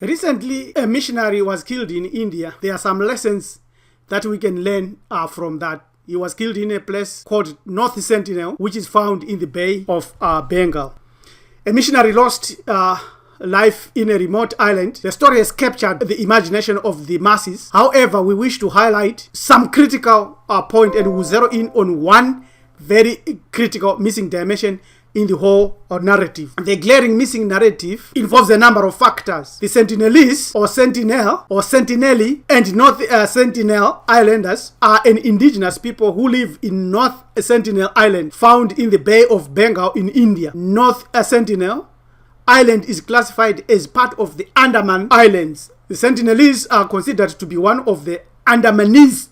Recently, a missionary was killed in India. There are some lessons that we can learn from that. He was killed in a place called North Sentinel, which is found in the Bay of Bengal. A missionary lost life in a remote island. The story has captured the imagination of the masses. However, we wish to highlight some critical point, and we'll zero in on one very critical missing dimension in the whole narrative. The glaring missing narrative involves a number of factors. The Sentinelese or Sentinel or Sentineli and North Sentinel Islanders are an indigenous people who live in North Sentinel Island, found in the Bay of Bengal in India. North Sentinel Island is classified as part of the Andaman Islands. The Sentinelese are considered to be one of the Andamanese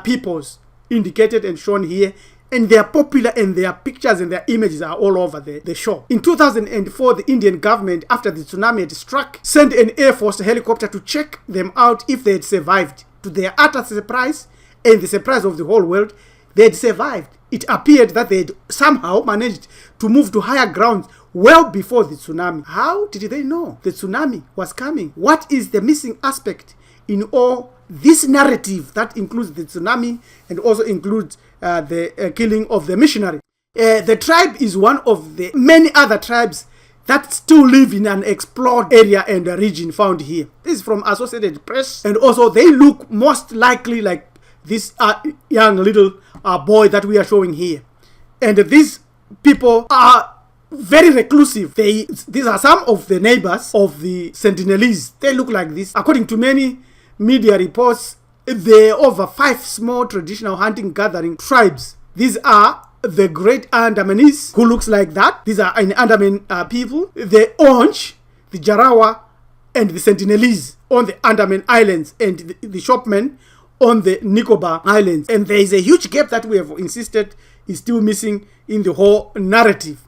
peoples indicated and shown here, and they are popular, and their pictures and their images are all over the show. In 2004, the Indian government, after the tsunami had struck, sent an Air Force helicopter to check them out if they had survived. To their utter surprise, and the surprise of the whole world, they had survived. It appeared that they had somehow managed to move to higher grounds well before the tsunami. How did they know the tsunami was coming? What is the missing aspect in all this narrative that includes the tsunami and also includes the killing of the missionary? The tribe is one of the many other tribes that still live in an explored area and a region found here. This is from Associated Press, and also they look most likely like this young little boy that we are showing here. And these people are very reclusive. These are some of the neighbors of the Sentinelese. They look like this. According to many media reports, there are over 5 small traditional hunting gathering tribes. These are the Great Andamanese, who looks like that. These are an Andaman people. The Onge, the Jarawa, and the Sentinelese on the Andaman Islands, and the shopmen on the Nicobar Islands. And there is a huge gap that we have insisted is still missing in the whole narrative.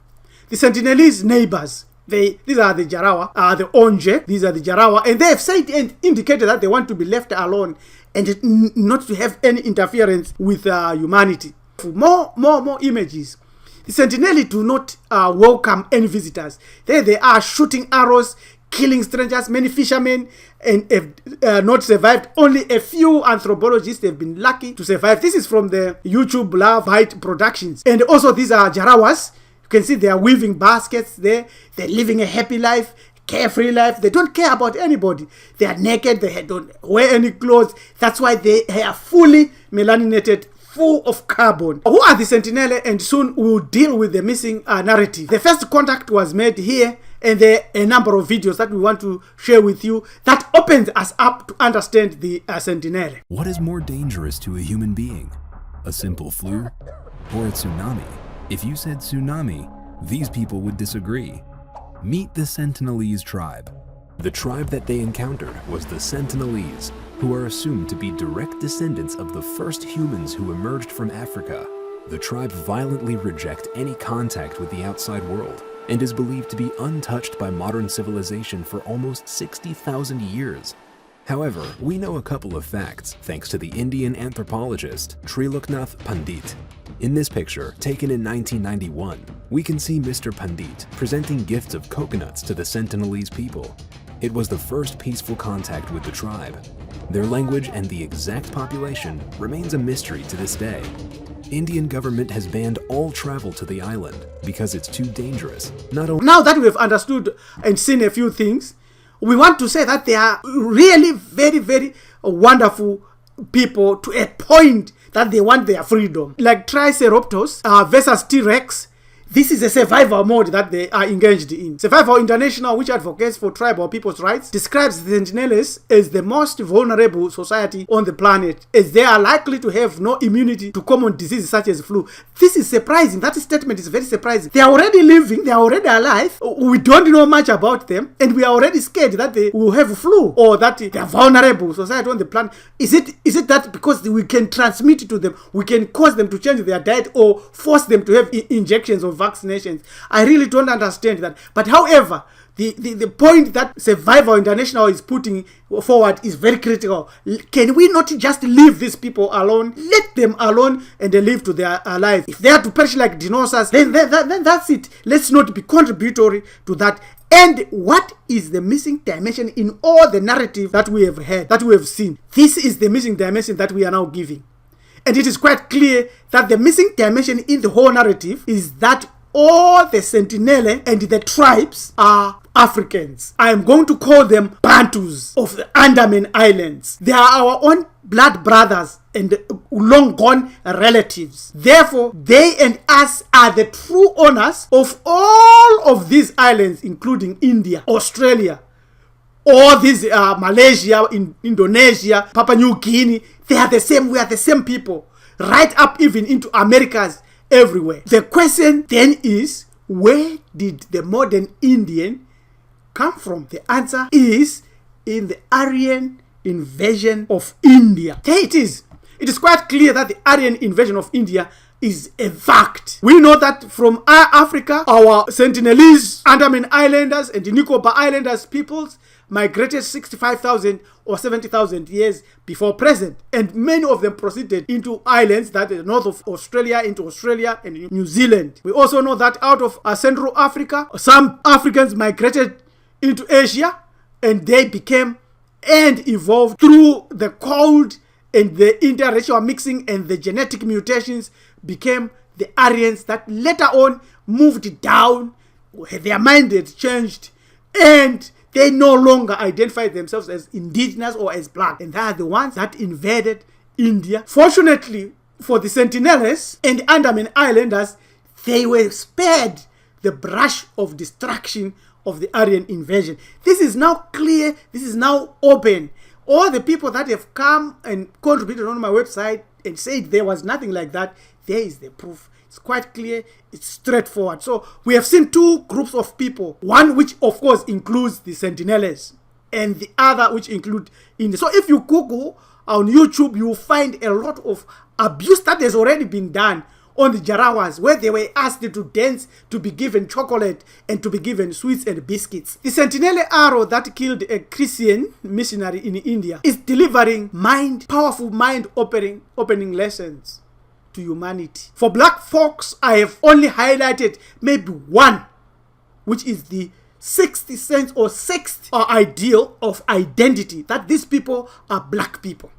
The Sentinelese neighbors, these are the Jarawa, the Onge, these are the Jarawa, and they have said and indicated that they want to be left alone and not to have any interference with humanity. More images. The Sentineli do not welcome any visitors. There they are shooting arrows, killing strangers. Many fishermen and have not survived. Only a few anthropologists have been lucky to survive. This is from the YouTube Love Height Productions. And also these are Jarawas. You can see they are weaving baskets there. They're living a happy life, carefree life. They don't care about anybody. They are naked. They don't wear any clothes. That's why they are fully melaninated, full of carbon. Who are the Sentineli? And soon we'll deal with the missing narrative. The first contact was made here, and there are a number of videos that we want to share with you that opens us up to understand the Sentineli. What is more dangerous to a human being? A simple flu or a tsunami? If you said tsunami, these people would disagree. Meet the Sentinelese tribe. The tribe that they encountered was the Sentinelese, who are assumed to be direct descendants of the first humans who emerged from Africa. The tribe violently reject any contact with the outside world and is believed to be untouched by modern civilization for almost 60,000 years. However, we know a couple of facts thanks to the Indian anthropologist Triloknath Pandit. In this picture, taken in 1991, we can see Mr. Pandit presenting gifts of coconuts to the Sentinelese people. It was the first peaceful contact with the tribe. Their language and the exact population remains a mystery to this day. Indian government has banned all travel to the island because it's too dangerous. Now that we've understood and seen a few things, we want to say that they are really very, very wonderful people to a point that they want their freedom. Like Triceratops versus T-Rex, this is a survival mode that they are engaged in. Survival International, which advocates for tribal people's rights, describes the Sentinelese as the most vulnerable society on the planet, as they are likely to have no immunity to common diseases such as flu. This is surprising. That statement is very surprising. They are already living, they are already alive. We don't know much about them, and we are already scared that they will have flu or that they are vulnerable society on the planet. Is it that because we can transmit it to them, we can cause them to change their diet or force them to have injections of vaccinations? I really don't understand that. But however, the point that Survival International is putting forward is very critical. Can we not just leave these people alone? Let them alone and they live to their lives. If they are to perish like dinosaurs, then that's it. Let's not be contributory to that. And what is the missing dimension in all the narrative that we have heard, that we have seen? This is the missing dimension that we are now giving. And it is quite clear that the missing dimension in the whole narrative is that all the Sentineli and the tribes are Africans. I am going to call them Bantus of the Andaman Islands. They are our own blood brothers and long gone relatives. Therefore, they and us are the true owners of all of these islands, including India, Australia, all these Malaysia, Indonesia, Papua New Guinea. They are the same. We are the same people, right up even into Americas, everywhere. The question then is, where did the modern Indian come from? The answer is in the Aryan invasion of India. There it is. It is quite clear that the Aryan invasion of India is a fact. We know that from Africa, our Sentinelese, Andaman Islanders, and the Nicobar Islanders peoples migrated 65,000 or 70,000 years before present. And many of them proceeded into islands that are north of Australia, into Australia and New Zealand. We also know that out of Central Africa, some Africans migrated into Asia, and they became and evolved through the cold and the interracial mixing and the genetic mutations, became the Aryans that later on moved down. Their mind had changed, and they no longer identify themselves as indigenous or as black. And they are the ones that invaded India. Fortunately for the Sentinelese and Andaman Islanders, they were spared the brush of destruction of the Aryan invasion. This is now clear. This is now open. All the people that have come and contributed on my website and said there was nothing like that, there is the proof. It's quite clear. It's straightforward. So we have seen two groups of people. One which of course includes the Sentinelese, and the other which include India. So if you Google on YouTube, you will find a lot of abuse that has already been done on the Jarawas, where they were asked to dance, to be given chocolate, and to be given sweets and biscuits. The Sentineli arrow that killed a Christian missionary in India is delivering powerful mind-opening lessons to humanity. For black folks, I have only highlighted maybe one, which is the 60th sense or sixth ideal of identity, that these people are black people.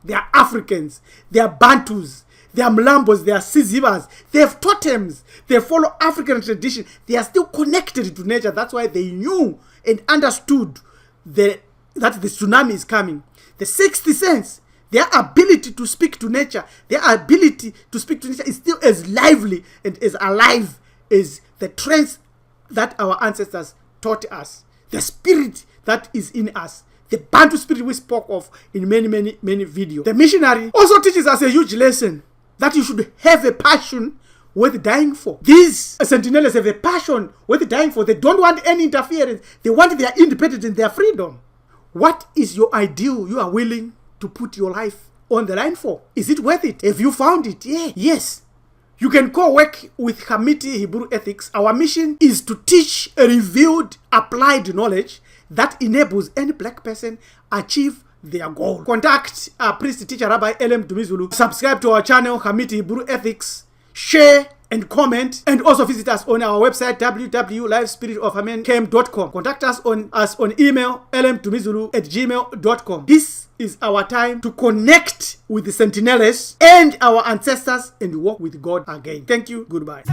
They are Africans, they are Bantus, they are Mlambos, they are Sizibas, they have totems, they follow African tradition, they are still connected to nature. That's why they knew and understood that the tsunami is coming. The 60th sense, their ability to speak to nature, their ability to speak to nature is still as lively and as alive as the trends that our ancestors taught us. The spirit that is in us, the Bantu spirit we spoke of in many videos. The missionary also teaches us a huge lesson, that you should have a passion worth dying for. These Sentinelers have a passion worth dying for. They don't want any interference. They want their independence and their freedom. What is your ideal you are willing to put your life on the line for? Is it worth it? Have you found it? Yeah. Yes. You can go work with Hamiti Hebrew Ethics. Our mission is to teach a revealed, applied knowledge that enables any black person achieve their goal. Contact our priest teacher Rabbi L.M. Dumizulu. Subscribe to our channel Hamiti Hebrew Ethics. Share and comment, and also visit us on our website www.lifespiritofamencam.com. Contact us on email lmtumizulu@gmail.com. This is our time to connect with the Sentinelese and our ancestors and walk with God again. Thank you. Goodbye.